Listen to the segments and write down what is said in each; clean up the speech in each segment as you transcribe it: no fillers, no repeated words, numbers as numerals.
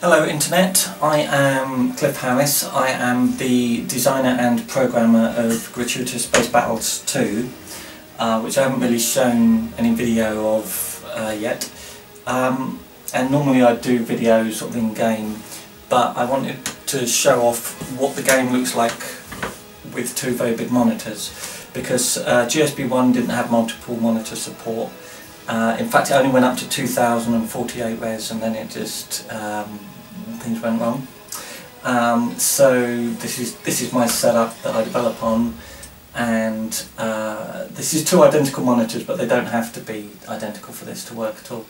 Hello Internet, I am Cliff Harris. I am the designer and programmer of Gratuitous Space Battles 2, which I haven't really shown any video of yet. And normally I do videos sort of in game, but I wanted to show off what the game looks like with two very big monitors, because GSB1 didn't have multiple monitor support. In fact, it only went up to 2048 res, and then it just things went wrong. So this is my setup that I develop on, and this is two identical monitors, but they don't have to be identical for this to work at all.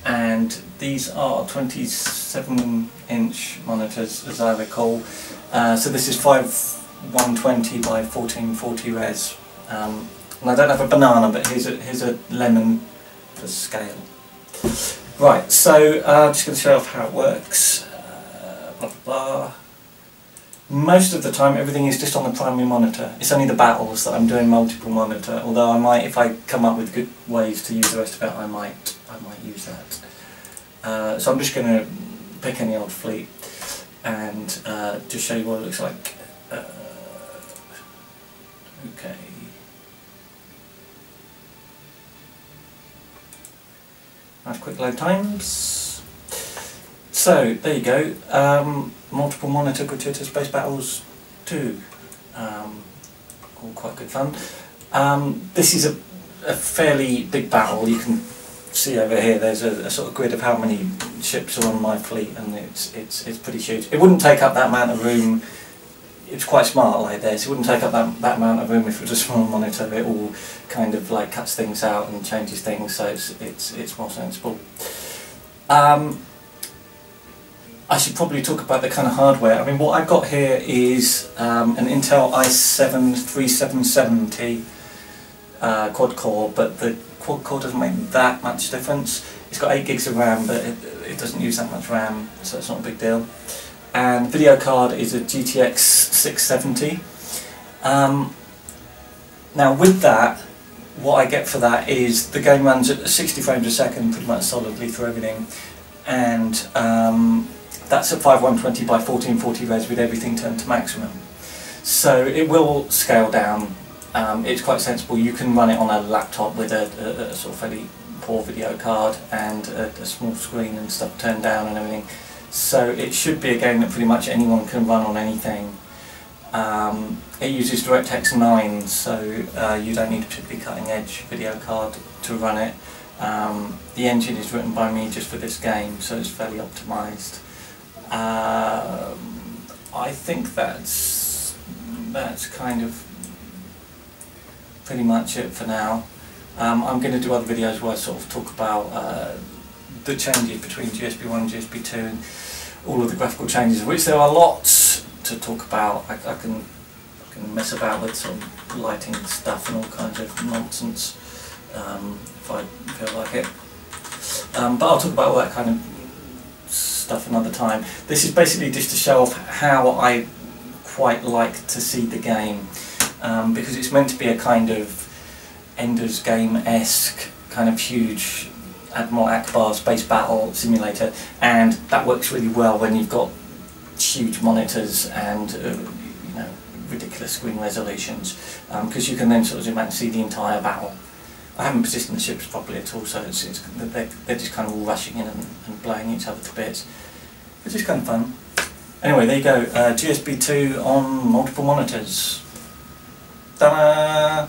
And these are 27-inch monitors, as I recall. So this is 5120 by 1440 res. And I don't have a banana, but here's a lemon for scale. Right, so I'm just going to show off how it works. Blah, blah, blah. Most of the time everything is just on the primary monitor. It's only the battles that I'm doing multiple monitor, although I might, if I come up with good ways to use the rest of it, I might use that. So I'm just going to pick any old fleet and just show you what it looks like. Okay. Nice quick load times. So there you go. Multiple monitor Gratuitous Space Battles 2. All quite good fun. This is a fairly big battle. You can see over here there's a sort of grid of how many ships are on my fleet, and it's pretty huge. It wouldn't take up that amount of room. It's quite smart like this. It wouldn't take up that amount of room if it was a small monitor. It all kind of like cuts things out and changes things, so it's more sensible. I should probably talk about the kind of hardware. I mean, what I've got here is an Intel i7-3770 quad core, but the quad core doesn't make that much difference. It's got 8 gigs of RAM, but it doesn't use that much RAM, so it's not a big deal. And video card is a GTX 670. Now with that, what I get for that is the game runs at 60 frames a second pretty much solidly through everything, and that's at 5120 by 1440 res with everything turned to maximum. So it will scale down. It's quite sensible. You can run it on a laptop with a sort of fairly poor video card and a small screen and stuff turned down and everything. So it should be a game that pretty much anyone can run on anything. It uses DirectX 9, so you don't need a particularly cutting edge video card to run it. The engine is written by me just for this game, so it's fairly optimised. I think that's kind of pretty much it for now. I'm going to do other videos where I sort of talk about the changes between GSB1 and GSB2 and all of the graphical changes, of which there are lots to talk about. I can mess about with some lighting stuff and all kinds of nonsense if I feel like it. But I'll talk about all that kind of stuff another time. This is basically just to show off how I quite like to see the game, because it's meant to be a kind of Ender's Game-esque kind of huge Admiral Akbar space battle simulator, and that works really well when you've got huge monitors and you know, ridiculous screen resolutions, because you can then sort of zoom out and see the entire battle. I haven't positioned the ships properly at all, so they're just kind of all rushing in and blowing each other to bits, which is kind of fun. Anyway, there you go, GSB2 on multiple monitors. Ta-da!